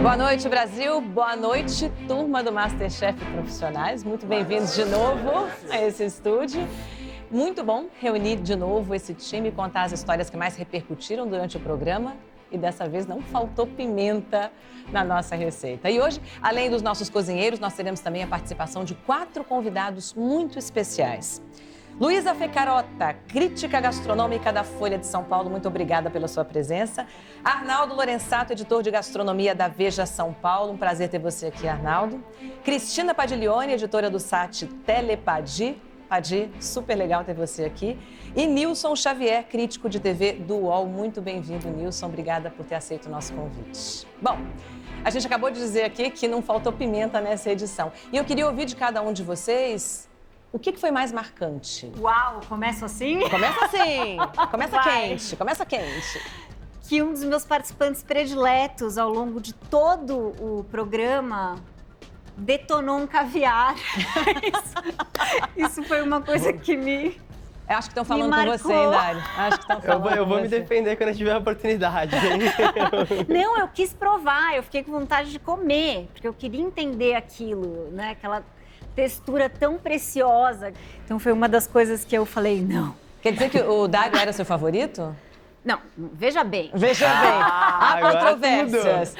Boa noite, Brasil. Boa noite, turma do MasterChef Profissionais. Muito bem-vindos de novo a esse estúdio. Muito bom reunir de novo esse time e contar as histórias que mais repercutiram durante o programa. E dessa vez não faltou pimenta na nossa receita. E hoje, além dos nossos cozinheiros, nós teremos também a participação de 4 convidados muito especiais. Luísa Fecarota, crítica gastronômica da Folha de São Paulo, muito obrigada pela sua presença. Arnaldo Lorenzato, editor de gastronomia da Veja São Paulo, um prazer ter você aqui, Arnaldo. Cristina Padiglione, editora do site Telepadi. Padi, super legal ter você aqui. E Nilson Xavier, crítico de TV do UOL. Muito bem-vindo, Nilson. Obrigada por ter aceito o nosso convite. Bom, a gente acabou de dizer aqui que não faltou pimenta nessa edição. E eu queria ouvir de cada um de vocês o que foi mais marcante. Uau, começa assim? Começa assim, começa Vai. quente, começa quente. Que um dos meus participantes prediletos ao longo de todo o programa detonou um caviar. Isso foi uma coisa que me... Eu acho que estão falando com marcou. você, hein, Dário? Acho que estão falando Eu vou com me você. defender quando eu tiver a oportunidade. Não, eu quis provar, eu fiquei com vontade de comer, porque eu queria entender aquilo, né? Aquela textura tão preciosa. Então foi uma das coisas que eu falei, não. Quer dizer que o Dário era seu favorito? Não, veja bem. Veja bem, há agora controvérsias.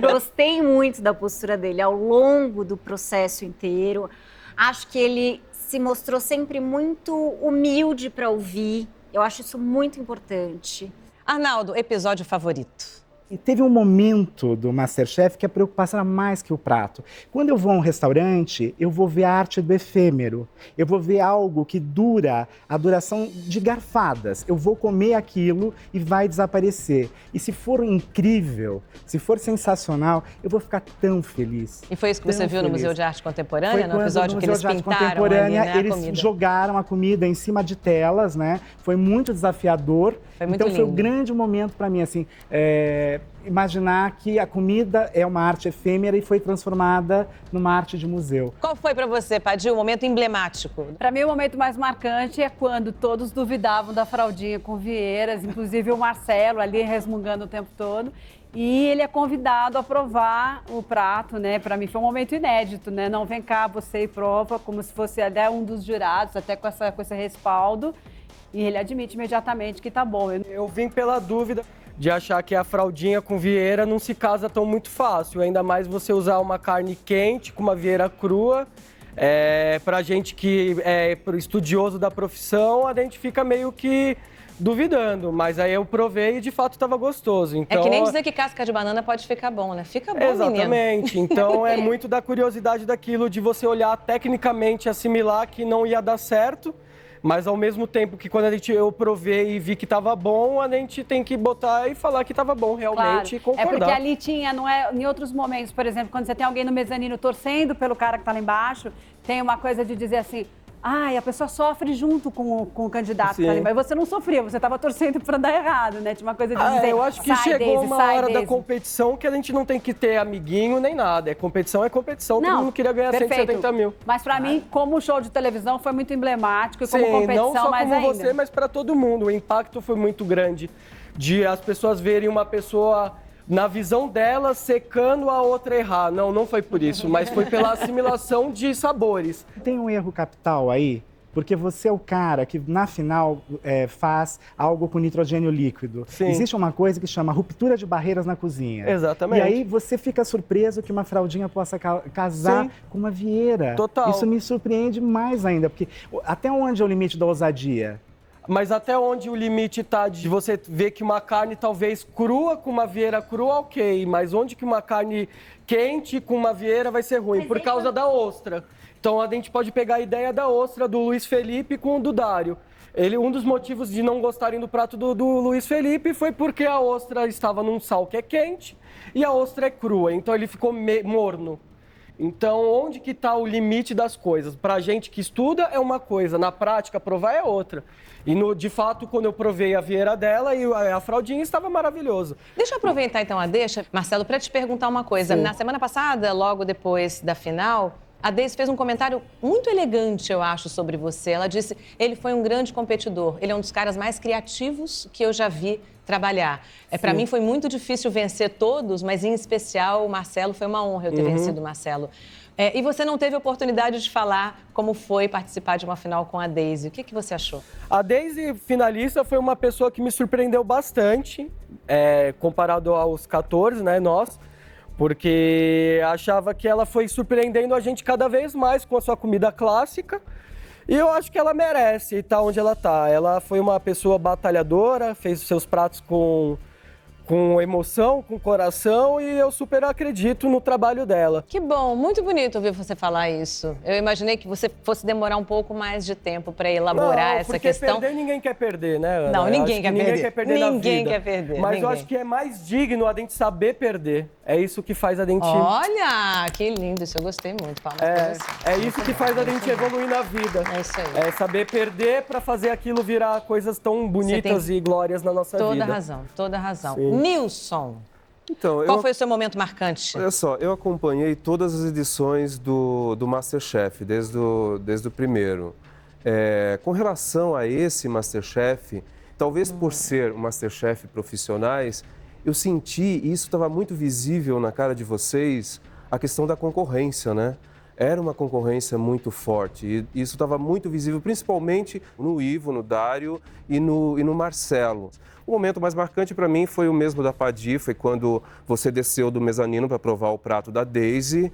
Gostei muito da postura dele ao longo do processo inteiro. Acho que ele se mostrou sempre muito humilde para ouvir. Eu acho isso muito importante. Arnaldo, episódio favorito? E teve um momento do MasterChef que a preocupação era mais que o prato. Quando eu vou a um restaurante, eu vou ver a arte do efêmero. Eu vou ver algo que dura a duração de garfadas. Eu vou comer aquilo e vai desaparecer. E se for incrível, se for sensacional, eu vou ficar tão feliz. E foi isso que você viu no Museu de Arte Contemporânea, no quando episódio que eles Museu de Arte pintaram ali, Contemporânea, né, a eles comida. jogaram a comida em cima de telas, né? Foi muito desafiador. Foi muito então foi um lindo. grande momento para mim, assim, imaginar que a comida é uma arte efêmera e foi transformada numa arte de museu. Qual foi para você, Padi, o momento emblemático? Para mim, o momento mais marcante é quando todos duvidavam da fraldinha com Vieiras, inclusive o Marcelo ali resmungando o tempo todo. E ele é convidado a provar o prato, né? Para mim foi um momento inédito, né? Não, vem cá, você e prova, como se fosse até um dos jurados, até com esse respaldo. E ele admite imediatamente que tá bom. Eu vim pela dúvida de achar que a fraldinha com vieira não se casa tão muito fácil. Ainda mais você usar uma carne quente com uma vieira crua. Pra gente que é pro estudioso da profissão, a gente fica meio que duvidando. Mas aí eu provei e de fato estava gostoso. Então, É que nem dizer que casca de banana pode ficar bom, né? Fica bom, menino. exatamente. Então é muito da curiosidade daquilo de você olhar tecnicamente, assimilar que não ia dar certo. Mas ao mesmo tempo que quando eu provei e vi que estava bom, a gente tem que botar e falar que estava bom realmente e concordar. É porque ali tinha, não é, em outros momentos, por exemplo, quando você tem alguém no mezanino torcendo pelo cara que tá lá embaixo, tem uma coisa de dizer assim, ai, a pessoa sofre junto com o candidato que tá ali, mas você não sofria, você tava torcendo para dar errado, né? Tinha uma coisa de dizer, eu acho que sai, chegou Daisy, uma sai, hora da Daisy. competição que a gente não tem que ter amiguinho nem nada. Competição, todo mundo queria ganhar perfeito. 170 mil. Mas pra mim, como show de televisão, foi muito emblemático e como Sim, competição, não só mais como ainda. você, mas para todo mundo. O impacto foi muito grande de as pessoas verem uma pessoa, na visão dela, secando a outra errar. Não foi por isso, mas foi pela assimilação de sabores. Tem um erro capital aí, porque você é o cara que, na final, faz algo com nitrogênio líquido. Sim. Existe uma coisa que chama ruptura de barreiras na cozinha. Exatamente. E aí você fica surpreso que uma fraldinha possa casar Sim. com uma vieira. Total. Isso me surpreende mais ainda, porque até onde é o limite da ousadia? Mas até onde o limite tá de você ver que uma carne talvez crua com uma vieira crua, ok. Mas onde que uma carne quente com uma vieira vai ser ruim? Por causa da ostra. Então a gente pode pegar a ideia da ostra do Luiz Felipe com o do Dário. Um dos motivos de não gostarem do prato do Luiz Felipe foi porque a ostra estava num sal que é quente e a ostra é crua. Então ele ficou morno. Então, onde que está o limite das coisas? Para a gente que estuda é uma coisa, na prática, provar é outra. E, de fato, quando eu provei a vieira dela e a fraldinha, estava maravilhoso. Deixa eu aproveitar, então, a deixa, Marcelo, para te perguntar uma coisa. Sim. Na semana passada, logo depois da final, A Daisy fez um comentário muito elegante, eu acho, sobre você. Ela disse, ele foi um grande competidor, ele é um dos caras mais criativos que eu já vi trabalhar. Para mim foi muito difícil vencer todos, mas em especial o Marcelo, foi uma honra eu ter vencido o Marcelo. E você não teve oportunidade de falar como foi participar de uma final com a Daisy. O que você achou? A Daisy, finalista, foi uma pessoa que me surpreendeu bastante, comparado aos 14, né, nós. Porque achava que ela foi surpreendendo a gente cada vez mais com a sua comida clássica. E eu acho que ela merece estar onde ela está. Ela foi uma pessoa batalhadora, fez os seus pratos com emoção, com coração, e eu super acredito no trabalho dela. Que bom, muito bonito ouvir você falar isso. Eu imaginei que você fosse demorar um pouco mais de tempo para elaborar essa questão. Porque perder ninguém quer perder, né, Ana? Não, ninguém quer perder. Ninguém quer perder na vida. Ninguém quer perder. Mas eu acho que é mais digno a gente saber perder. É isso que faz a gente... Olha, que lindo, isso eu gostei muito. Palmas pra você. É isso que faz a gente evoluir na vida. É isso aí. É saber perder para fazer aquilo virar coisas tão bonitas e glórias na nossa vida. Toda razão. Sim. Nilson, Então, qual foi o seu momento marcante? Olha só, eu acompanhei todas as edições do MasterChef, desde o primeiro. Com relação a esse MasterChef, talvez por ser um MasterChef profissionais, eu senti, e isso estava muito visível na cara de vocês, a questão da concorrência, né? Era uma concorrência muito forte e isso estava muito visível, principalmente no Ivo, no Dário e no Marcelo. O momento mais marcante para mim foi o mesmo da Padi, foi quando você desceu do mezanino para provar o prato da Daisy.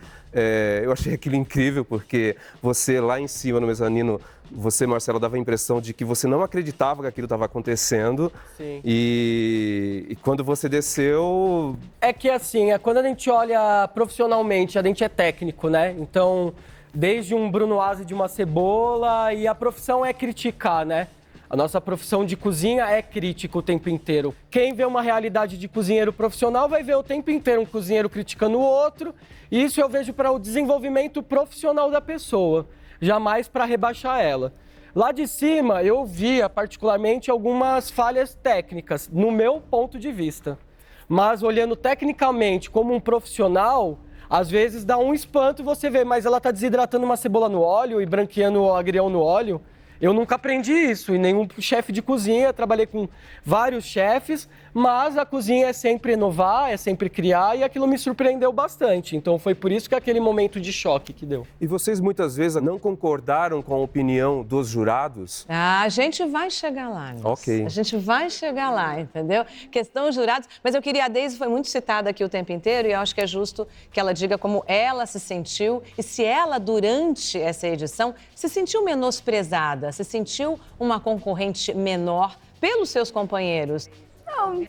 Eu achei aquilo incrível, porque você lá em cima no mezanino, você, Marcelo, dava a impressão de que você não acreditava que aquilo estava acontecendo. Sim. E quando você desceu... É que assim, quando a gente olha profissionalmente, a gente é técnico, né? Então, desde um brunoise de uma cebola, e a profissão é criticar, né? A nossa profissão de cozinha é crítica o tempo inteiro. Quem vê uma realidade de cozinheiro profissional vai ver o tempo inteiro um cozinheiro criticando o outro. E isso eu vejo para o desenvolvimento profissional da pessoa, jamais para rebaixar ela. Lá de cima eu via particularmente algumas falhas técnicas, no meu ponto de vista. Mas olhando tecnicamente como um profissional, às vezes dá um espanto você vê, mas ela está desidratando uma cebola no óleo e branqueando o agrião no óleo. Eu nunca aprendi isso em nenhum chefe de cozinha, trabalhei com vários chefes, mas a cozinha é sempre inovar, é sempre criar, e aquilo me surpreendeu bastante. Então foi por isso que aquele momento de choque que deu. E vocês muitas vezes não concordaram com a opinião dos jurados? A gente vai chegar lá, Nilson. Ok. A gente vai chegar lá, entendeu? Questão dos jurados. Mas eu queria, a Daisy foi muito citada aqui o tempo inteiro, e eu acho que é justo que ela diga como ela se sentiu, e se ela, durante essa edição, se sentiu menosprezada, se sentiu uma concorrente menor pelos seus companheiros. Não,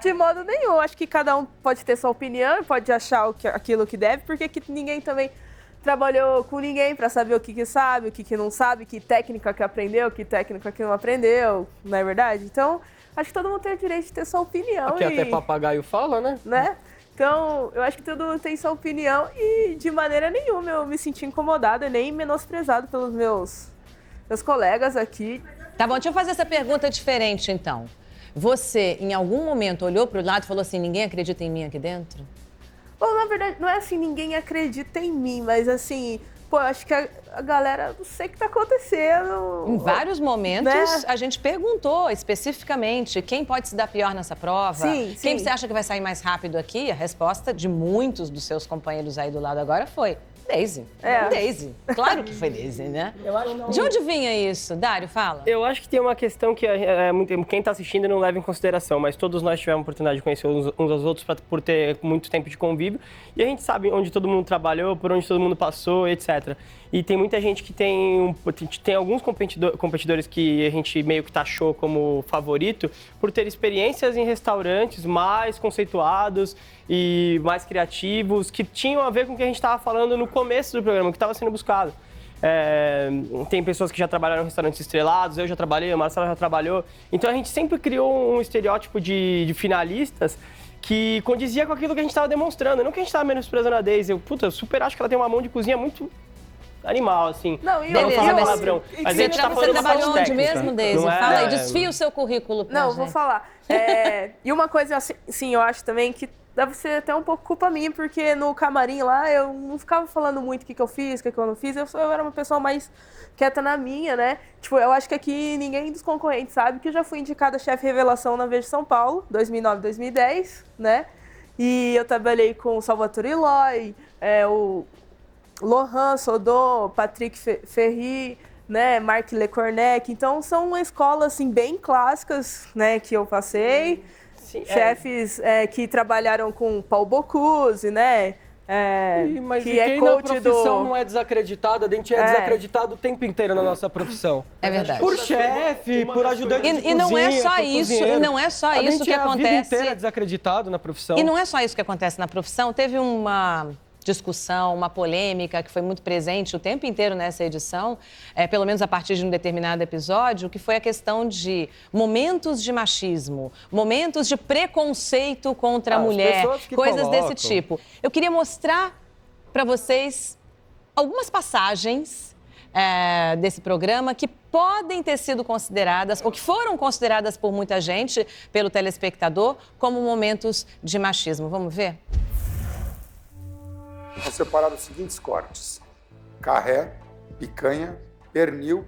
de modo nenhum. Acho que cada um pode ter sua opinião e pode achar aquilo que deve, porque ninguém também trabalhou com ninguém para saber o que sabe, o que não sabe, que técnica que aprendeu, que técnica que não aprendeu, não é verdade? Então, acho que todo mundo tem o direito de ter sua opinião. Aqui até papagaio fala, né? Então, eu acho que todo mundo tem sua opinião e de maneira nenhuma eu me senti incomodada, nem menosprezado pelos meus colegas aqui. Tá bom, deixa eu fazer essa pergunta diferente, então. Você, em algum momento, olhou pro lado e falou assim, ninguém acredita em mim aqui dentro? Bom, na verdade, não é assim, ninguém acredita em mim, mas assim, eu acho que a galera, não sei o que tá acontecendo. Em vários momentos, né? A gente perguntou especificamente quem pode se dar pior nessa prova. Sim, quem sim. você acha que vai sair mais rápido aqui? A resposta de muitos dos seus companheiros aí do lado agora foi Daisy. Daisy. Claro que foi Daisy, né? De onde vinha isso? Dário, fala. Eu acho que tem uma questão que quem está assistindo não leva em consideração, mas todos nós tivemos a oportunidade de conhecer uns aos outros por ter muito tempo de convívio. E a gente sabe onde todo mundo trabalhou, por onde todo mundo passou, etc. E tem muita gente que tem alguns competidores que a gente meio que taxou como favorito por ter experiências em restaurantes mais conceituados e mais criativos, que tinham a ver com o que a gente estava falando no começo do programa, que estava sendo buscado. Tem pessoas que já trabalharam em restaurantes estrelados, eu já trabalhei, o Marcelo já trabalhou. Então a gente sempre criou um estereótipo de finalistas que condizia com aquilo que a gente estava demonstrando. Não que a gente estava menosprezando a Daisy, eu super acho que ela tem uma mão de cozinha muito animal, assim. Não, e Beleza, eu palavrão. Mas a gente tá você falando trabalhou uma parte onde técnica. mesmo, Daisy? Não é- Fala aí, desfia o seu currículo pra Não, gente. vou falar. E uma coisa, assim, eu acho também que deve ser até um pouco culpa minha, porque no camarim lá eu não ficava falando muito o que eu fiz, o que eu não fiz. Eu era uma pessoa mais quieta na minha, né? Tipo, eu acho que aqui ninguém dos concorrentes sabe que eu já fui indicada chefe revelação na Veja São Paulo, 2009, 2010, né? E eu trabalhei com o Salvatore Eloy, o Lohan Sodô, Patrick Ferri, né, Marc Lecornec. Então, são uma escola, assim, bem clássicas, né, que eu passei. Sim, chefes que trabalharam com Paul Bocuse, né? Mas que quem coach na profissão não é desacreditado, a gente é desacreditado o tempo inteiro na nossa profissão. É verdade. Por chefe, por ajudante de cozinha, não é só por isso, cozinheiro. e não é só isso que A vida acontece. inteira desacreditado na profissão. E não é só isso que acontece na profissão. Teve uma discussão, uma polêmica que foi muito presente o tempo inteiro nessa edição, pelo menos a partir de um determinado episódio, que foi a questão de momentos de machismo, momentos de preconceito contra a mulher, coisas desse tipo. Eu queria mostrar para vocês algumas passagens desse programa que podem ter sido consideradas, ou que foram consideradas por muita gente, pelo telespectador, como momentos de machismo. Vamos ver? Vão separar os seguintes cortes: carré, picanha, pernil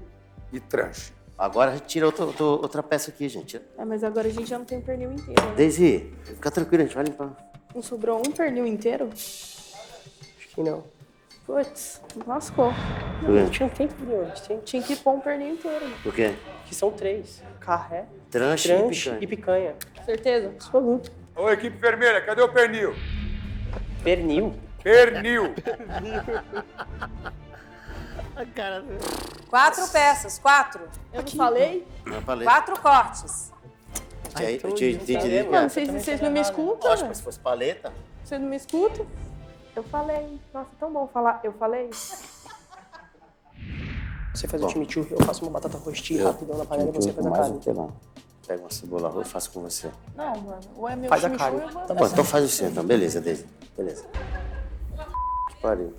e tranche. Agora a gente tira outra peça aqui, gente. Mas agora a gente já não tem pernil inteiro, né? Daisy, fica tranquila, a gente vai limpar. Não sobrou um pernil inteiro? Acho que não. Putz, lascou. Não tinha tempo de hoje. Tinha que pôr um pernil inteiro. Por quê? Que são 3. Carré, Tranche e picanha. Certeza? Absoluto. Ô, equipe vermelha, cadê o pernil? Pernil? Pernil. A cara... 4 peças, 4. Eu não falei? Não falei. 4 cortes. Eu te entendi. Mano, vocês não me escutam? Lógico, mas se fosse paleta... Vocês não me escutam? Eu falei. Nossa, tão bom falar. Eu falei. Você faz o chimichurri, eu faço uma batata rostia rapidão na panela e você faz a carne. Pega uma cebola roxa e faço com você. Não, mano. Ou é meu Faz a carne. Tá bom, então faz assim, então. Beleza, Daisy. Beleza. Que pariu.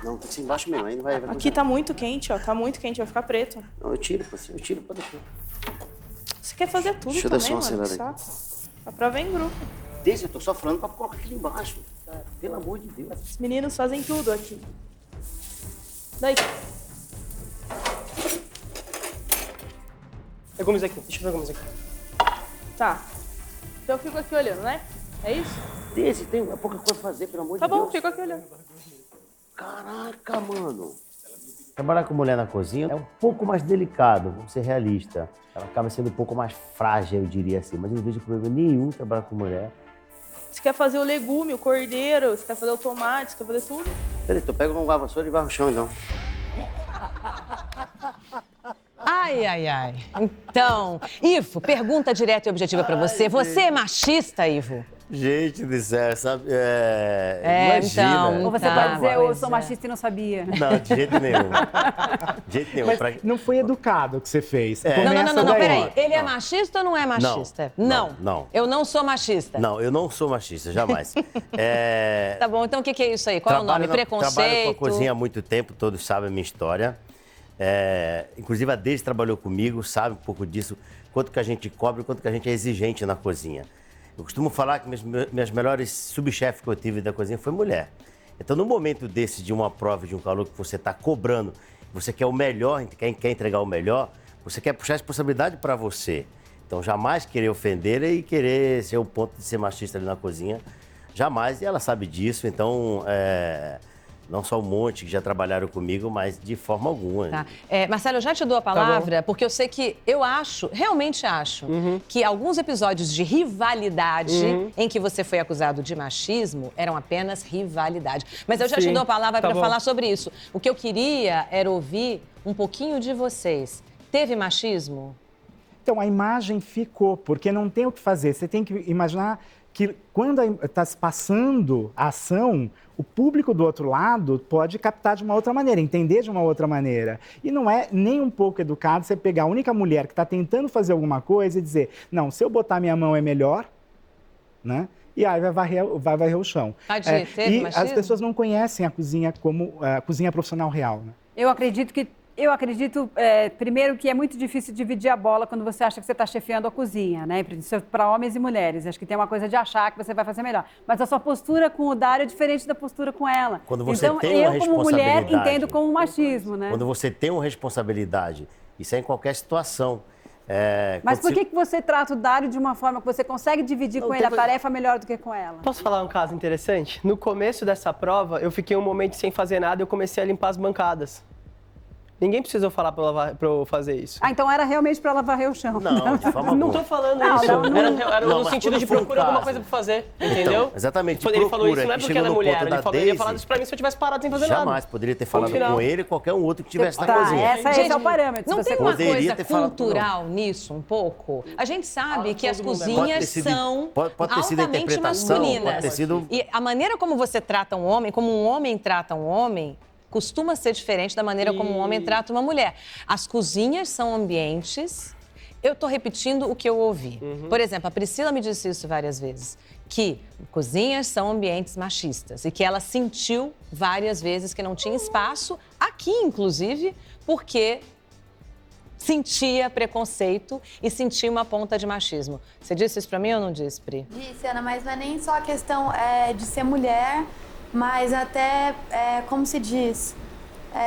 Não, tem que ser embaixo mesmo, aí não vai... Aqui tá muito quente, ó. Tá muito quente, vai ficar preto. Não, eu tiro, pode deixar. Você quer fazer tudo Deixa eu dar também, só uma mano? Que acelerada saco. A prova é em grupo. Daisy, eu tô só falando pra colocar aqui embaixo. Cara, pelo amor de Deus. Os meninos fazem tudo aqui. Daí. Legumes aqui, deixa eu ver legumes aqui. Tá. Então eu fico aqui olhando, né? É isso? Daisy, tem pouca coisa pra fazer, pelo amor Tá de Deus. bom, fico aqui olhando. Caraca, mano. Trabalhar com mulher na cozinha é um pouco mais delicado, vamos ser realista. Ela acaba sendo um pouco mais frágil, eu diria assim. Mas eu não vejo problema nenhum trabalhar com mulher. Você quer fazer o legume, o cordeiro, você quer fazer o tomate, você quer fazer tudo? Peraí, tu pega uma vassoura e varre o chão, então. Ai, ai, ai. Então, Ivo, pergunta direta e objetiva pra você. Você é machista, Ivo? Gente do céu, sabe? Imagina. Então, Ou você pode dizer, eu sou machista e não sabia. Não, de jeito nenhum. De jeito nenhum. Mas não foi educado o que você fez. Não, peraí. Ele é machista ou não é machista? Não. Eu não sou machista. Não, eu não sou machista, jamais. Tá bom, então o que é isso aí? Qual é o nome? Preconceito? Trabalho com a cozinha há muito tempo, todos sabem a minha história. Inclusive a Daisy trabalhou comigo, sabe um pouco disso, quanto que a gente cobra, quanto que a gente é exigente na cozinha. Eu costumo falar que minhas melhores subchefes que eu tive da cozinha foi mulher. Então, no momento desse, de uma prova, de um calor que você está cobrando, você quer o melhor, quer entregar o melhor, você quer puxar a responsabilidade para você. Então, jamais querer ofender e querer ser o ponto de ser machista ali na cozinha. Jamais, e ela sabe disso. Então, não só um monte que já trabalharam comigo, mas de forma alguma. Tá. Marcelo, eu já te dou a palavra, porque eu sei que realmente acho, que alguns episódios de rivalidade em que você foi acusado de machismo eram apenas rivalidade. Mas eu já te dou a palavra para falar sobre isso. O que eu queria era ouvir um pouquinho de vocês. Teve machismo? Então, a imagem ficou, porque não tem o que fazer. Você tem que imaginar que quando está se passando a ação, o público do outro lado pode captar de uma outra maneira, entender de uma outra maneira. E não é nem um pouco educado você pegar a única mulher que está tentando fazer alguma coisa e dizer, não, se eu botar minha mão é melhor, né? E aí vai varrer o chão. Teve e machismo? as pessoas não conhecem a cozinha como a cozinha profissional real, né? Eu acredito que Eu acredito, primeiro, que é muito difícil dividir a bola quando você acha que você está chefiando a cozinha, né? Para homens e mulheres. Acho que tem uma coisa de achar que você vai fazer melhor. Mas a sua postura com o Dário é diferente da postura com ela. Quando você então, tem uma eu, como mulher, responsabilidade, entendo como machismo, né? Quando você tem uma responsabilidade, isso é em qualquer situação. Mas por que você trata o Dário de uma forma que você consegue dividir com ele a tarefa melhor do que com ela? Posso falar um caso interessante? No começo dessa prova, eu fiquei um momento sem fazer nada e eu comecei a limpar as bancadas. Ninguém precisou falar pra eu fazer isso. Ah, então era realmente pra ela varrer o chão. Não, de forma Não alguma. tô falando isso. Era no sentido de procurar alguma coisa pra fazer, entendeu? Então, exatamente. Ele falou isso não é que porque chegou ela é no mulher. ponto da Ele ia Daisy, falar isso pra mim se eu tivesse parado sem fazer nada. Jamais poderia ter falado final. com ele e qualquer um outro que estivesse na Tá, cozinha. esse é o parâmetro. Não se tem você uma poderia coisa ter falado, cultural nisso, um pouco? A gente sabe que as Pode cozinhas ter sido- são pode ter sido a altamente interpretação, masculinas. pode ter sido- E a maneira como você trata um homem, como um homem trata um homem, costuma ser diferente da maneira como um homem trata uma mulher. As cozinhas são ambientes... Eu estou repetindo o que eu ouvi. Por exemplo, a Priscila me disse isso várias vezes, que cozinhas são ambientes machistas e que ela sentiu várias vezes que não tinha espaço, aqui inclusive, porque sentia preconceito e sentia uma ponta de machismo. Você disse isso para mim ou não disse, Pri? Disse, Ana, mas não é nem só a questão de ser mulher, mas até, como se diz,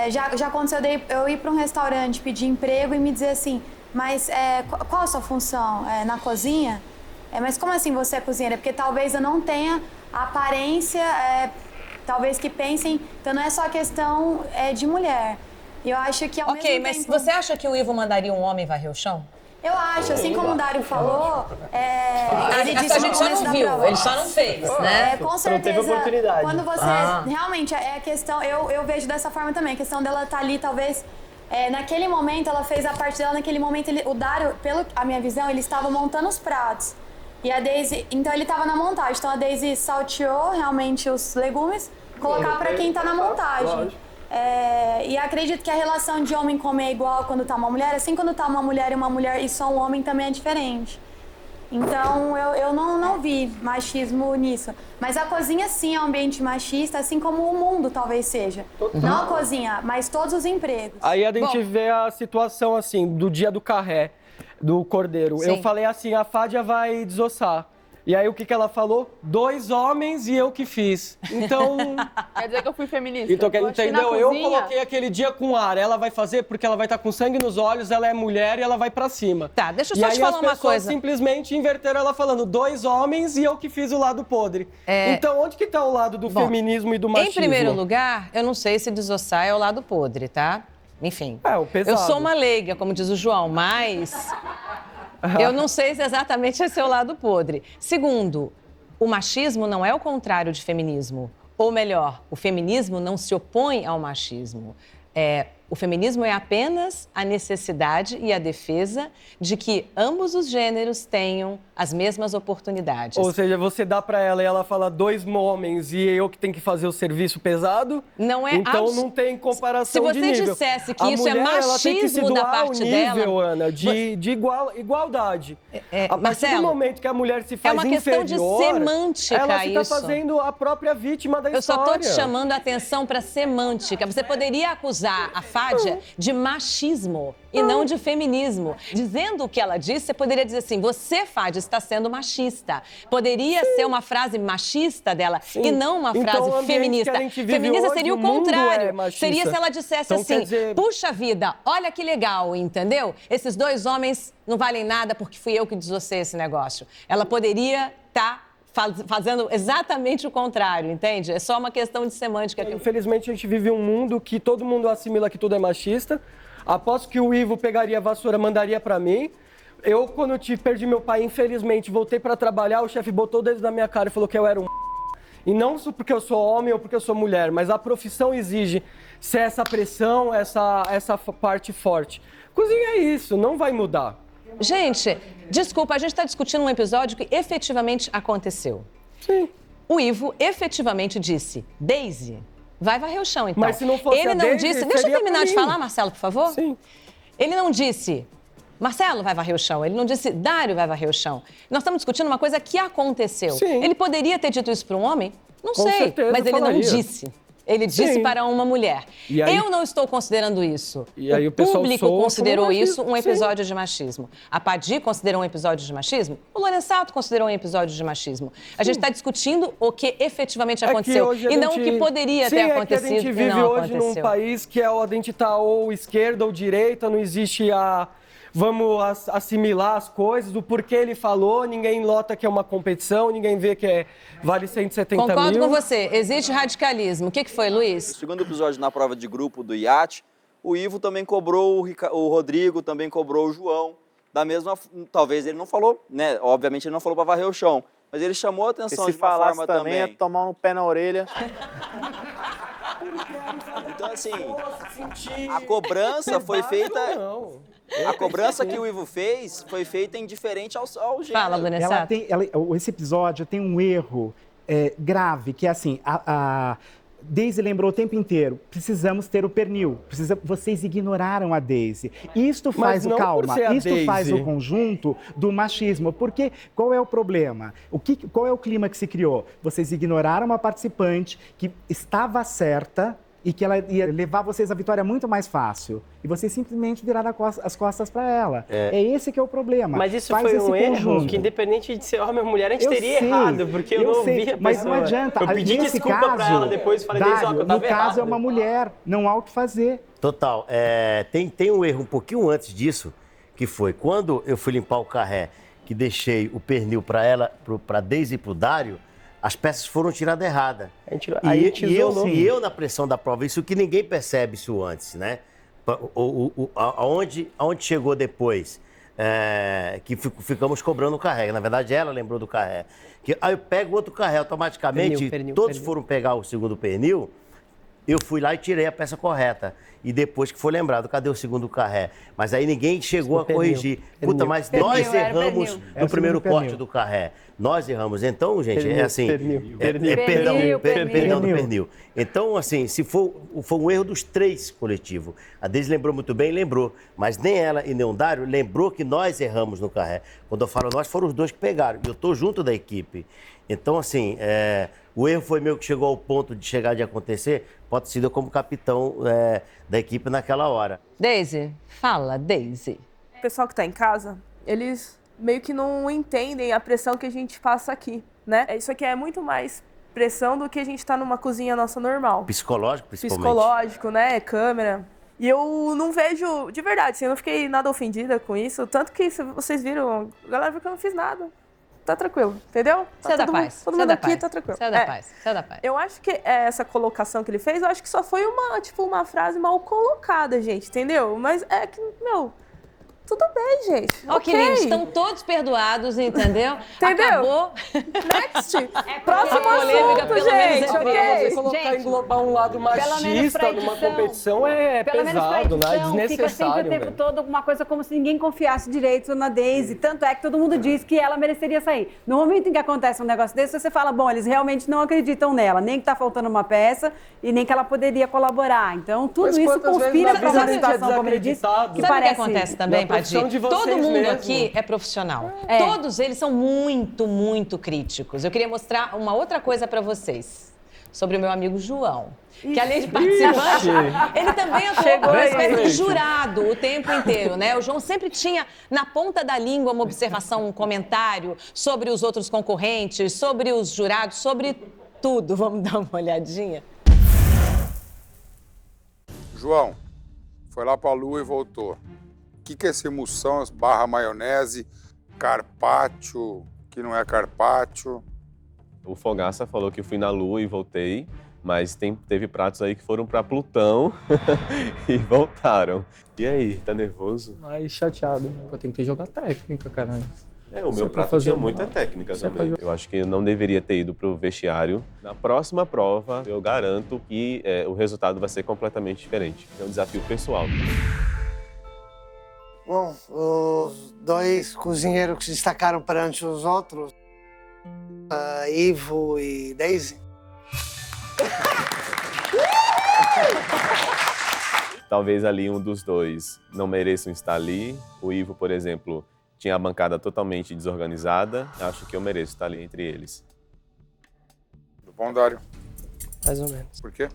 já aconteceu eu ir para um restaurante, pedir emprego e me dizer assim, mas qual a sua função na cozinha? Mas como assim você é cozinheira? Porque talvez eu não tenha a aparência, talvez que pensem, então não é só a questão de mulher. Eu acho que ao mesmo Ok, mas tempo... você acha que o Ivo mandaria um homem varrer o chão? Eu acho, assim como o Dário falou, ele A disse gente no só começo não da viu, prova. ele só não fez, né? Com Não certeza, teve oportunidade. quando você... Realmente, é a questão... Eu vejo dessa forma também, a questão dela estar ali, talvez... naquele momento, ela fez a parte dela, naquele momento, o Dário, pela a minha visão, ele estava montando os pratos. E a Daisy... Então, ele estava na montagem. Então, a Daisy salteou, realmente, os legumes, colocar para quem está na montagem. E acredito que a relação de homem comer é igual quando tá uma mulher, assim quando tá uma mulher e só um homem também é diferente. Então, eu não vi machismo nisso. Mas a cozinha, sim, é um ambiente machista, assim como o mundo talvez seja. Não a cozinha, mas todos os empregos. Aí a gente vê a situação, assim, do dia do carré, do cordeiro. Sim. Eu falei assim, a Fádia vai desossar. E aí, o que ela falou? 2 homens e eu que fiz. Então... Quer dizer que eu fui feminista. Então, Eu achei na entendeu? Eu cozinha- coloquei aquele dia com ar. Ela vai fazer porque ela vai estar com sangue nos olhos, ela é mulher e ela vai pra cima. Tá, deixa eu E só aí te falar as uma pessoas coisa. simplesmente inverteram ela falando 2 homens e eu que fiz o lado podre. Então, onde que tá o lado do feminismo e do machismo? Em primeiro lugar, eu não sei se desossar é o lado podre, tá? Enfim. O pesado. Eu sou uma leiga, como diz o João, mas eu não sei se exatamente esse é o lado podre. Segundo, o machismo não é o contrário de feminismo. Ou melhor, o feminismo não se opõe ao machismo. O feminismo é apenas a necessidade e a defesa de que ambos os gêneros tenham as mesmas oportunidades. Ou seja, você dá pra ela e ela fala 2 homens e eu que tenho que fazer o serviço pesado? Não é Então não tem comparação de nível. Se você dissesse que A isso é mulher, ela tem que se machismo da doar ao parte nível, dela... Ana, de igualdade. A partir Marcelo, do momento que a mulher se faz uma questão de inferior, semântica ela se tá isso. fazendo a própria vítima da Eu só história. estou te chamando a atenção para semântica. Você poderia acusar a Fádia de machismo e não de feminismo. Dizendo o que ela disse, você poderia dizer assim, você, Fádia, está sendo machista. Poderia ser uma frase machista dela e não uma Então, frase o ambiente feminista. que a gente vive Feminista hoje, seria o o mundo contrário. é machista. Seria se ela dissesse Então, assim, quer dizer- puxa vida, olha que legal, entendeu? Esses 2 homens não valem nada porque fui eu que desossei esse negócio. Ela poderia estar fazendo exatamente o contrário, entende? É só uma questão de semântica. Infelizmente, a gente vive um mundo que todo mundo assimila que tudo é machista. Aposto que o Ivo pegaria a vassoura, mandaria pra mim. Eu, quando perdi meu pai, infelizmente, voltei pra trabalhar, o chefe botou o dedo na minha cara e falou que eu era um... E não só porque eu sou homem ou porque eu sou mulher, mas a profissão exige ser essa pressão, essa parte forte. Cozinha é isso, não vai mudar. Gente, desculpa, a gente está discutindo um episódio que efetivamente aconteceu. Sim. O Ivo efetivamente disse, Daisy, vai varrer o chão, então. Mas se não fosse Ele a não Daisy, disse... Deixa eu seria terminar pra de mim. falar, Marcelo, por favor. Sim. Ele não disse, Marcelo vai varrer o chão. Ele não disse, Dário vai varrer o chão. Nós estamos discutindo uma coisa que aconteceu. Sim. Ele poderia ter dito isso para um homem? Não Com sei, certeza mas ele falaria. não disse. Ele disse Sim. para uma mulher. E aí- Eu não estou considerando isso. E aí o pessoal público soa considerou como isso um machismo, episódio de machismo. A Padi considerou um episódio de machismo. O Lorenzato considerou um episódio de machismo. A gente está discutindo o que efetivamente aconteceu hoje a e não o gente- que poderia Sim, ter é que acontecido a gente e vive não hoje aconteceu. num país que a gente tá ou esquerda ou direita, não existe vamos assimilar as coisas, o porquê ele falou, ninguém nota que é uma competição, ninguém vê que vale 170 Concordo mil. com você. Existe radicalismo. O que foi, Luiz? No segundo episódio, na prova de grupo do iate, o Ivo também cobrou o Rodrigo, também cobrou o João. Da mesma, talvez ele não falou, né? Obviamente ele não falou para varrer o chão, mas ele chamou a atenção Se de uma falasse forma também, é tomar um pé na orelha. Então, assim, a cobrança foi feita... A cobrança que o Ivo fez foi feita indiferente ao gênero. Fala, Lorenzato. Esse episódio tem um erro grave, que é assim, a Daisy lembrou o tempo inteiro, precisamos ter o pernil, vocês ignoraram a Daisy. Isto Mas faz não por ser a isto Daisy. faz o conjunto do machismo, porque qual é o problema? Qual é o clima que se criou? Vocês ignoraram uma participante que estava certa e que ela ia levar vocês à vitória muito mais fácil. E vocês simplesmente viraram as costas para ela. É esse que é o problema. Mas isso Faz foi esse um erro conjunto. que, independente de ser homem ou mulher, a gente Eu teria sei, errado, porque eu não sei, ouvi a mas pessoa. não adianta. Eu pedi Nesse desculpa caso, pra ela depois, falei, Dário, Deise, ó, que eu no tava caso errado. é uma mulher, não há o que fazer. Total. Tem um erro um pouquinho antes disso, que foi quando eu fui limpar o carré, que deixei o pernil para ela, para Daisy e pro Dário, as peças foram tiradas erradas. E eu na pressão da prova, isso que ninguém percebe isso antes, né? Aonde chegou depois, que ficamos cobrando o carré. Na verdade, ela lembrou do carré. Aí eu pego outro carré, automaticamente, todos foram pegar o segundo pernil, eu fui lá e tirei a peça correta. E depois que foi lembrado, cadê o segundo carré? Mas aí ninguém chegou a corrigir. Puta, mas nós erramos no primeiro corte do carré. Nós erramos. Então, gente, é assim... Perdão do pernil. Então, assim, se foi um erro dos três coletivos. A Daisy lembrou muito bem, lembrou. Mas nem ela e nem o Dário lembrou que nós erramos no carré. Quando eu falo nós, foram os dois que pegaram. E eu tô junto da equipe. Então, assim, o erro foi meu que chegou ao ponto de chegar de acontecer, pode ser eu como capitão da equipe naquela hora. Daisy, fala, Daisy. O pessoal que tá em casa, eles meio que não entendem a pressão que a gente passa aqui, né? Isso aqui é muito mais pressão do que a gente tá numa cozinha nossa normal. Psicológico, principalmente. Psicológico, né? Câmera. E eu não vejo, de verdade, assim, eu não fiquei nada ofendida com isso. Tanto que vocês viram, a galera viu que eu não fiz nada. Tá tranquilo, entendeu? Você é da paz. Todo mundo aqui tá tranquilo. Você é da paz. Você é da paz. Eu acho que essa colocação que ele fez, eu acho que só foi uma frase mal colocada, gente, entendeu? Mas é que, tudo bem, gente. Ó, queridos, estão todos perdoados, entendeu? Entendeu? Acabou. Next. Próximo polêmica, assunto, pelo menos, gente. é Você Ok. colocar englobar um lado machista numa competição é Pelo menos pra pesado, né? É edição, fica sempre desnecessário, o tempo velho. todo alguma coisa como se ninguém confiasse direito na Daisy. Tanto é que todo mundo diz que ela mereceria sair. No momento em que acontece um negócio desse, você fala, bom, eles realmente não acreditam nela. Nem que tá faltando uma peça e nem que ela poderia colaborar. Então, tudo Mas isso quantas vezes conspira na para vida uma a gente é situação, como ele disse, desacreditado? que Sabe o que parece... acontece também, Na profissão Padi? de vocês Todo mundo mesmo. aqui é profissional. Todos eles são muito, muito críticos. Eu queria mostrar uma outra coisa pra vocês. Sobre o meu amigo João. Que além de participante, ele também atuou como uma espécie de jurado o tempo inteiro, né? O João sempre tinha na ponta da língua uma observação, um comentário sobre os outros concorrentes, sobre os jurados, sobre tudo. Vamos dar uma olhadinha? João, foi lá pra Lua e voltou. O que é esse emulsão, barra maionese, carpaccio, que não é carpaccio? O Fogaça falou que fui na Lua e voltei, mas teve pratos aí que foram para Plutão e voltaram. E aí, tá nervoso? Ai, chateado. Eu tenho que jogar técnica, caralho. O meu prato tinha muita técnica também. Eu acho que eu não deveria ter ido pro vestiário. Na próxima prova, eu garanto que o resultado vai ser completamente diferente. É um desafio pessoal. Bom, os dois cozinheiros que se destacaram perante os outros, Ivo e Daisy. Talvez ali um dos dois não mereçam estar ali. O Ivo, por exemplo, tinha a bancada totalmente desorganizada. Acho que eu mereço estar ali entre eles. Tudo bom, Dário? Mais ou menos. Por quê?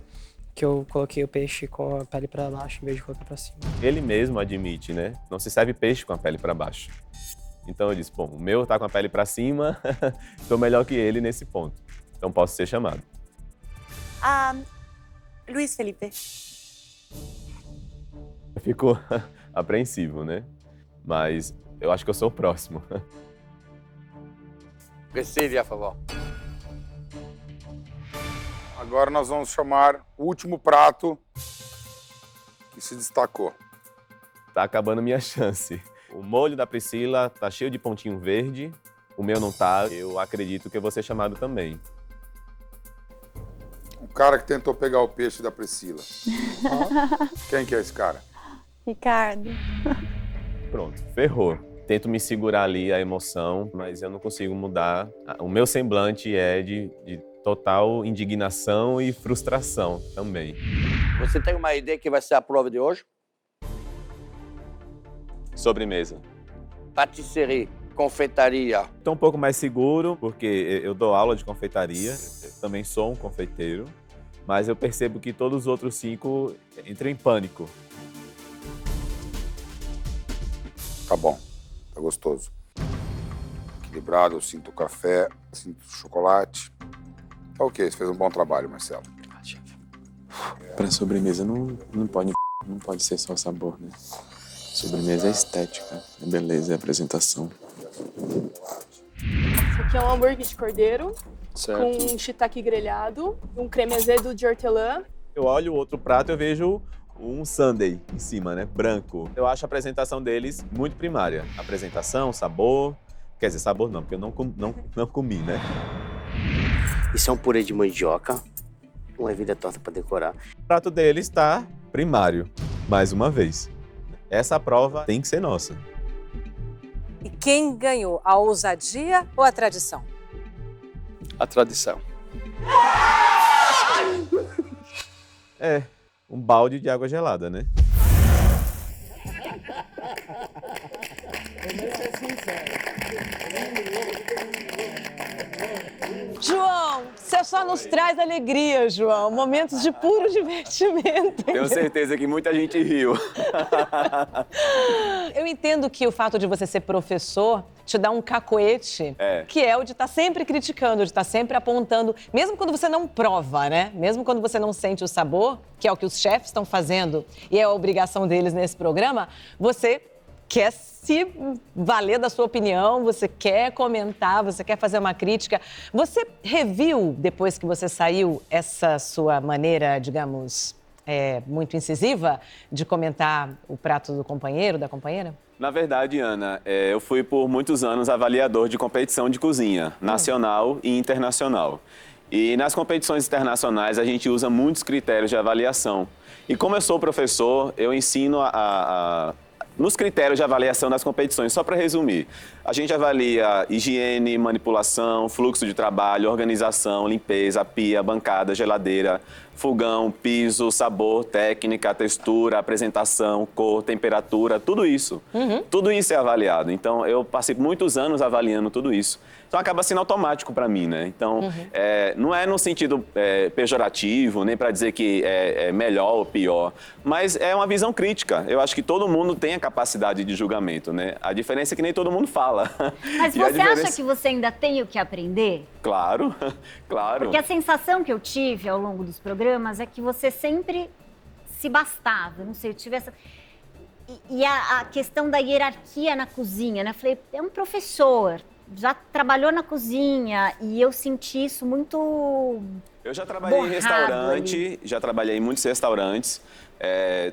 que eu coloquei o peixe com a pele para baixo em vez de colocar para cima. Ele mesmo admite, né? Não se serve peixe com a pele para baixo. Então eu disse, bom, o meu tá com a pele para cima, tô melhor que ele nesse ponto. Então posso ser chamado. Luiz Felipe. Ficou apreensivo, né? Mas eu acho que eu sou o próximo. Priscila, a favor. Agora nós vamos chamar o último prato que se destacou. Tá acabando minha chance. O molho da Priscila tá cheio de pontinho verde, o meu não tá. Eu acredito que eu vou ser chamado também. O cara que tentou pegar o peixe da Priscila. Quem que é esse cara? Ricardo. Pronto, ferrou. Tento me segurar ali a emoção, mas eu não consigo mudar. O meu semblante é de total indignação e frustração também. Você tem uma ideia que vai ser a prova de hoje? Sobremesa. Patisserie, confeitaria. Estou um pouco mais seguro, porque eu dou aula de confeitaria, eu também sou um confeiteiro, mas eu percebo que todos os outros 5 entram em pânico. Tá bom, tá gostoso. Equilibrado, eu sinto o café, sinto o chocolate. Tá ok, você fez um bom trabalho, Marcelo. Para sobremesa não pode ser só sabor, né? Sobremesa é estética, é beleza, é apresentação. Esse aqui é um hambúrguer de cordeiro, Certo. com shiitake grelhado, um creme azedo de hortelã. Eu olho o outro prato e eu vejo um sundae em cima, né? Branco. Eu acho a apresentação deles muito primária. Apresentação, sabor. Quer dizer, sabor não, porque eu não comi, né? Isso é um purê de mandioca, uma ervilha torta para decorar. O prato deles está primário, mais uma vez. Essa prova tem que ser nossa. E quem ganhou, a ousadia ou a tradição? A tradição. É, um balde de água gelada, né? João, você só nos traz alegria, João. Momentos de puro divertimento. Tenho certeza que muita gente riu. Eu entendo que o fato de você ser professor te dá um cacoete, que é o de estar sempre criticando, de estar sempre apontando, mesmo quando você não prova, né? Mesmo quando você não sente o sabor, que é o que os chefes estão fazendo e é a obrigação deles nesse programa, você quer se valer da sua opinião, você quer comentar, você quer fazer uma crítica. Você reviu, depois que você saiu, essa sua maneira, digamos, muito incisiva de comentar o prato do companheiro, da companheira? Na verdade, Ana, eu fui por muitos anos avaliador de competição de cozinha, nacional e internacional. E nas competições internacionais a gente usa muitos critérios de avaliação. E como eu sou professor, eu ensino nos critérios de avaliação das competições, só para resumir, a gente avalia higiene, manipulação, fluxo de trabalho, organização, limpeza, pia, bancada, geladeira, fogão, piso, sabor, técnica, textura, apresentação, cor, temperatura, tudo isso. Tudo isso é avaliado. Então, eu passei muitos anos avaliando tudo isso. Então, acaba sendo automático para mim, né? Então, não é no sentido pejorativo, nem para dizer que é melhor ou pior, mas é uma visão crítica. Eu acho que todo mundo tem a capacidade de julgamento, né? A diferença é que nem todo mundo fala. Mas você acha que você ainda tem o que aprender? Claro, claro. Porque a sensação que eu tive ao longo dos programas é que você sempre se bastava, não sei, eu tive essa... E a questão da hierarquia na cozinha, né? Eu falei, é um professor, já trabalhou na cozinha e eu senti isso muito... Eu já trabalhei em restaurante, já trabalhei em muitos restaurantes,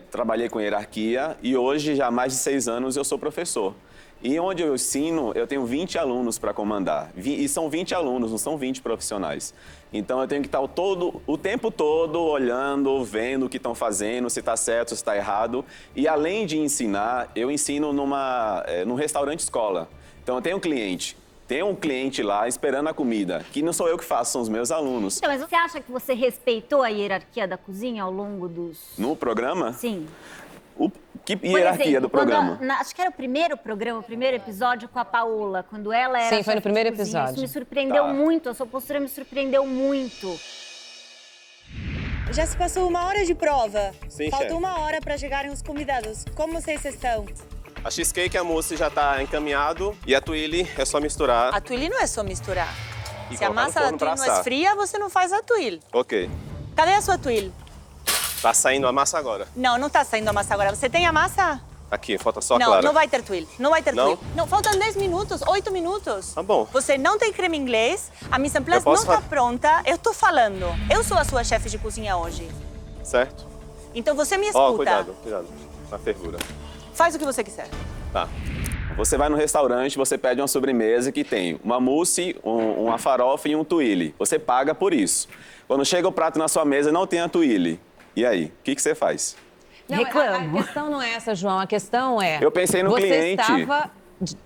trabalhei com hierarquia e hoje, já há mais de 6 anos, eu sou professor. E onde eu ensino, eu tenho 20 alunos para comandar. E são 20 alunos, não são 20 profissionais. Então, eu tenho que estar o tempo todo olhando, vendo o que estão fazendo, se está certo, se está errado. E, além de ensinar, eu ensino num restaurante-escola. Então, eu tenho um cliente. Tem um cliente lá esperando a comida, que não sou eu que faço, são os meus alunos. Então, mas você acha que você respeitou a hierarquia da cozinha ao longo dos... No programa? Sim. Que hierarquia do programa? Acho que era o primeiro programa, o primeiro episódio com a Paola, quando ela era... Sim, foi no primeiro episódio. Isso me surpreendeu muito, a sua postura me surpreendeu muito. Já se passou 1 hora de prova. Sim, Falta chefe. 1 hora para chegarem os convidados. Como vocês estão? A cheesecake e a mousse já tá encaminhado e a tuile é só misturar. A tuile não é só misturar. E Se a colocar no massa da forno pra tuile não assar. esfria, você não faz a tuile. Ok. Cadê a sua tuile? Tá saindo a massa agora. Não, não tá saindo a massa agora. Você tem a massa? Aqui, falta só a Não, clara. não vai ter tuile. Não vai ter Não? tuile. Não, faltam 10 minutos, 8 minutos. Tá bom. Você não tem creme inglês, a mise en place Eu não posso tá pronta. Eu tô falando. Eu sou a sua chefe de cozinha hoje. Certo? Então você me escuta. Ó, cuidado, cuidado. Na fervura. Faz o que você quiser. Tá. Você vai no restaurante, você pede uma sobremesa que tem uma mousse, uma farofa e um tuile. Você paga por isso. Quando chega o prato na sua mesa, não tem a tuile. E aí, o que você faz? Não, a questão não é essa, João. A questão é... Eu pensei no cliente. Você estava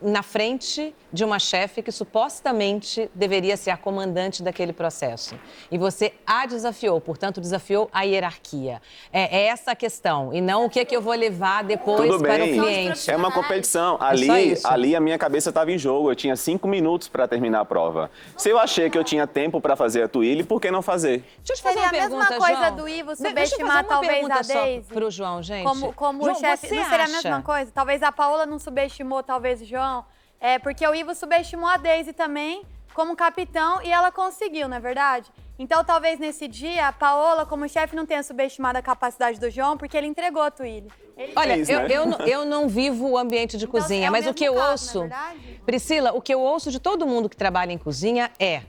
na frente de uma chefe que supostamente deveria ser a comandante daquele processo. E você a desafiou, portanto, desafiou a hierarquia. É essa a questão, e não o que é que eu vou levar depois Tudo para o bem, cliente. é uma competição. É só isso. Ali a minha cabeça estava em jogo. Eu tinha 5 minutos para terminar a prova. Se eu achei que eu tinha tempo para fazer a tuile, por que não fazer? Deixa eu te fazer Seria uma a mesma pergunta, coisa João. do Ivo Deixa eu subestimar fazer uma talvez pergunta a só Daisy. pro João, gente. Como João, o chefe, você não seria a acha- mesma coisa? Talvez a Paola não subestimou, talvez o João. É, porque o Ivo subestimou a Daisy também como capitão e ela conseguiu, não é verdade? Então, talvez nesse dia, a Paola, como chefe, não tenha subestimado a capacidade do João, porque ele entregou a tuile. Olha, eu não vivo o ambiente de cozinha, é o mas o que eu mesmo caso, ouço... não é verdade? Priscila, o que eu ouço de todo mundo que trabalha em cozinha é: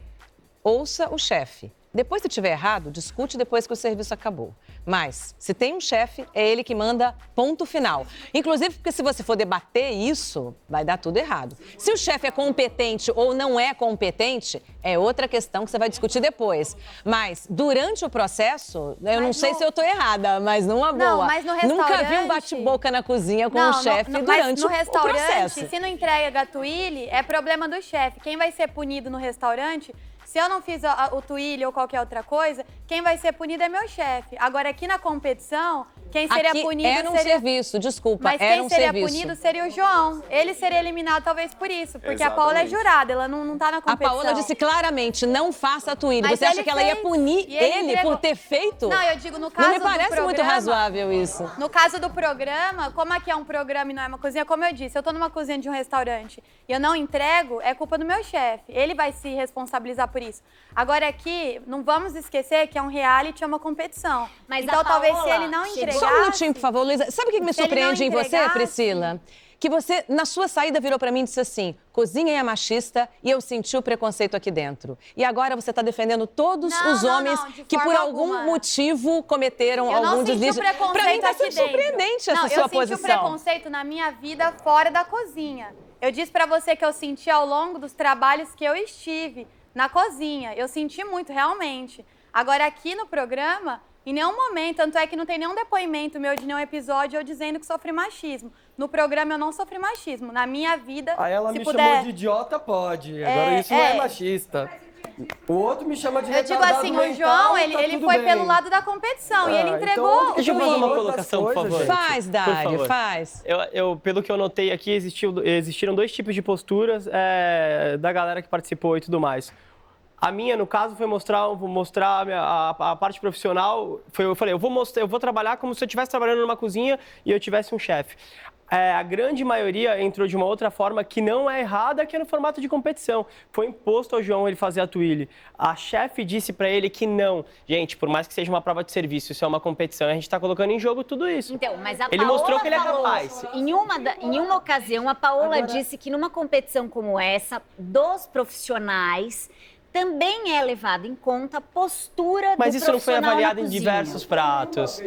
ouça o chefe. Depois, se tiver errado, discute depois que o serviço acabou. Mas, se tem um chefe, é ele que manda ponto final. Inclusive, porque se você for debater isso, vai dar tudo errado. Se o chefe é competente ou não é competente, é outra questão que você vai discutir depois. Mas, durante o processo, eu não sei se eu tô errada, mas numa boa. Não, mas no Nunca vi um restaurante- bate-boca na cozinha com Não, o chefe mas durante no o restaurante, processo. se não entrega a tuile, é problema do chefe. Quem vai ser punido no restaurante, se eu não fiz o tuile ou qualquer outra coisa, quem vai ser punido é meu chefe. Agora, aqui na competição, quem seria Aqui punido era um seria... serviço, desculpa, Mas era quem um seria serviço. punido seria o João. Ele seria eliminado talvez por isso, porque a Paola é Exatamente. jurada, ela não tá na A competição. Paola disse claramente, não faça a tuile. Mas Você acha ele que ela ia fez, punir e ele ele entregou. por ter feito? Não, eu digo no caso Não me do parece muito programa- razoável isso. No caso do programa, como aqui é um programa e não é uma cozinha, como eu disse, eu tô numa cozinha de um restaurante e eu não entrego, é culpa do meu chefe. Ele vai se responsabilizar por isso. Agora aqui, não vamos esquecer que é um reality, é uma competição. Mas então a talvez se Paola ele não chegou- entregasse... Só um minutinho, por favor, Luísa. Sabe o que me Se ele não surpreende em você, entregasse- Priscila? Que você, na sua saída, virou pra mim e disse assim: cozinha é machista e eu senti o preconceito aqui dentro. E agora você tá defendendo todos os homens de que, por forma algum alguma. motivo, cometeram Eu algum não senti deslize. o preconceito Pra mim tá aqui sendo dentro. surpreendente Não, essa sua eu senti posição. o preconceito na minha vida fora da cozinha. Eu disse pra você que eu senti ao longo dos trabalhos que eu estive na cozinha. Eu senti muito, realmente. Agora, aqui no programa, em nenhum momento, tanto é que não tem nenhum depoimento meu de nenhum episódio eu dizendo que sofri machismo. No programa eu não sofri machismo. Na minha vida, Aí ela se me puder... chamou de idiota, pode. Agora isso não é machista. O outro me chama de Eu digo retardado assim, o mental, João, tá ele tudo foi bem. pelo lado da competição e ele Ah, entregou então, o Deixa eu fazer uma tuile. colocação, por favor. Faz, Por Dário, favor. faz. Pelo que eu notei aqui, existiram dois tipos de posturas da galera que participou e tudo mais. A minha, no caso, foi mostrar a parte profissional. Eu falei, eu vou trabalhar como se eu estivesse trabalhando numa cozinha e eu tivesse um chefe. A grande maioria entrou de uma outra forma que não é errada, que é no formato de competição. Foi imposto ao João ele fazer a tuile. A chefe disse pra ele que não. Gente, por mais que seja uma prova de serviço, isso é uma competição, a gente tá colocando em jogo tudo isso. Então, mas a Ele Paola mostrou que ele é falou, capaz. Em uma ocasião, a Paola disse que numa competição como essa, dos profissionais, também é levada em conta a postura Mas do isso não foi profissional na avaliado em cozinha. diversos pratos.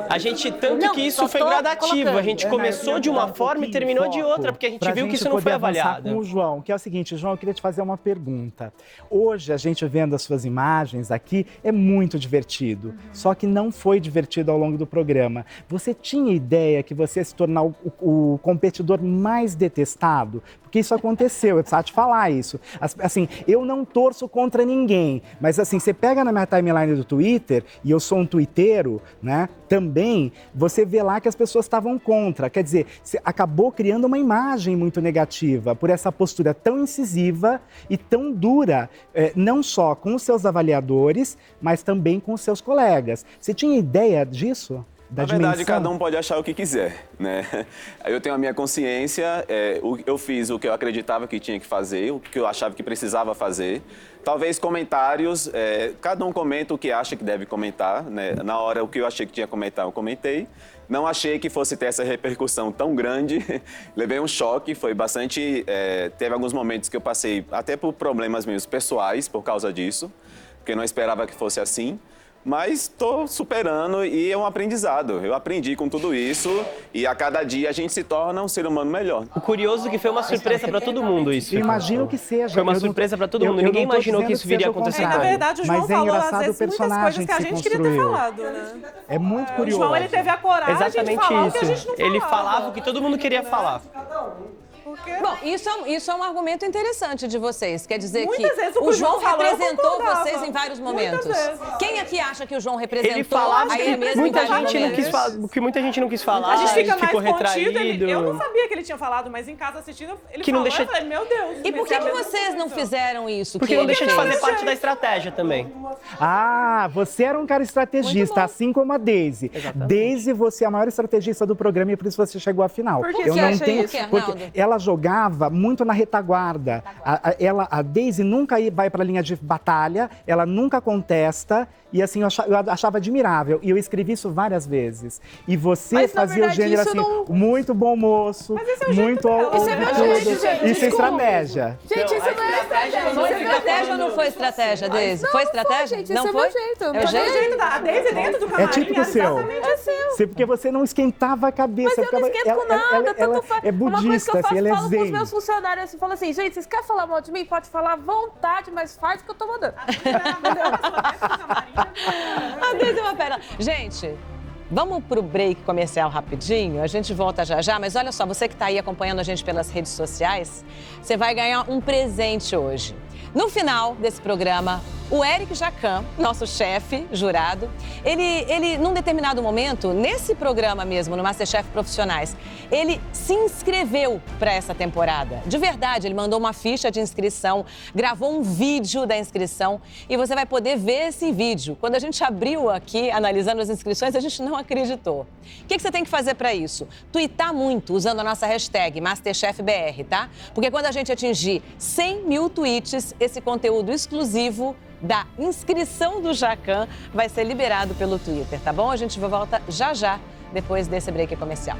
A gente, tanto Não, que isso só foi tô gradativo. colocando. A gente começou de uma forma e terminou de outra, porque a gente Pra viu que isso não poder foi avançar avaliado. com o João, que é o seguinte, João, eu queria te fazer uma pergunta. Hoje, a gente vendo as suas imagens aqui, é muito divertido. Só que não foi divertido ao longo do programa. Você tinha ideia que você ia se tornar o competidor mais detestado? Porque isso aconteceu, eu precisava te falar isso. Assim, eu não torço torço contra ninguém, mas assim, você pega na minha timeline do Twitter, e eu sou um twitteiro, né, também, você vê lá que as pessoas estavam contra. Quer dizer, você acabou criando uma imagem muito negativa por essa postura tão incisiva e tão dura, não só com os seus avaliadores, mas também com os seus colegas. Você tinha ideia disso? Na verdade, cada um pode achar o que quiser, né? Eu tenho a minha consciência, eu fiz o que eu acreditava que tinha que fazer, o que eu achava que precisava fazer. Talvez comentários, cada um comenta o que acha que deve comentar, né? Na hora, o que eu achei que tinha que comentar, eu comentei. Não achei que fosse ter essa repercussão tão grande. Levei um choque, foi bastante... teve alguns momentos que eu passei até por problemas meus pessoais por causa disso, porque não esperava que fosse assim. Mas estou superando e é um aprendizado. Eu aprendi com tudo isso e a cada dia a gente se torna um ser humano melhor. O curioso é que foi uma surpresa para todo mundo isso. Eu imagino que seja. Foi uma surpresa para todo mundo. Ninguém imaginou que isso viria a acontecer. Na verdade, o João mas falou, engraçado, às vezes, o personagem muitas coisas que a gente queria ter falado, né? É muito curioso. O João, ele teve a coragem Exatamente de falar isso. o que a gente não falava. Ele falava o que todo mundo queria falar. Bom, isso é um argumento interessante de vocês. Quer dizer Muitas que vezes o João falou, eu representou concordava. vocês em vários momentos. Muitas vezes. Quem aqui acha que o João representou Ele falava a ele mesmo muita em vários gente não momentos? quis falar, que muita gente não quis falar. A gente fica ficou mais retraído. contido. Eu não sabia que ele tinha falado, mas em casa assistindo, ele Que não falou, deixa- eu falei, meu Deus. E por que vocês não fizeram isso? Porque que não ele deixa de fez? fazer parte da estratégia também. Ah, você era um cara estrategista, assim como a Daisy. Daisy, você é a maior estrategista do programa e por isso você chegou à final. Por que Eu você não acha tenho, isso, porque Arnaldo? ela jogava muito na retaguarda. A Daisy nunca vai para a linha de batalha, ela nunca contesta. E assim, eu achava admirável. E eu escrevi isso várias vezes. E você Mas, na fazia verdade, o gênero isso assim, não- muito bom moço, esse é o muito jeito dela. Isso é meu tudo. jeito, gente, Isso é desculpa. estratégia. Gente, isso não é estratégia. Foi estratégia ou não foi estratégia, Daisy? Foi estratégia? Gente, não esse foi? é meu jeito. É o Mas jeito? o jeito da Daisy dentro do camarim É típico seu. exatamente assim. Sim, porque você não esquentava a cabeça. Mas eu não esquento com nada, tanto faz. É Uma coisa que budista, eu faço, assim, ela é falo pros zen. meus funcionários assim, falo assim, gente, vocês querem falar mal de mim? Pode falar à vontade, mas faz o que eu tô mandando. A Daisy é uma pérola. Gente, vamos pro break comercial rapidinho, a gente volta já já, mas olha só, você que tá aí acompanhando a gente pelas redes sociais, você vai ganhar um presente hoje. No final desse programa, o Eric Jacan, nosso chefe, jurado, ele, num determinado momento, nesse programa mesmo, no MasterChef Profissionais, ele se inscreveu para essa temporada. De verdade, ele mandou uma ficha de inscrição, gravou um vídeo da inscrição e você vai poder ver esse vídeo. Quando a gente abriu aqui, analisando as inscrições, a gente não acreditou. O que você tem que fazer para isso? Tuitar muito, usando a nossa hashtag MasterChefBR, tá? Porque quando a gente atingir 100 mil tweets, esse conteúdo exclusivo da inscrição do Jacan vai ser liberado pelo Twitter, tá bom? A gente volta já já, depois desse break comercial.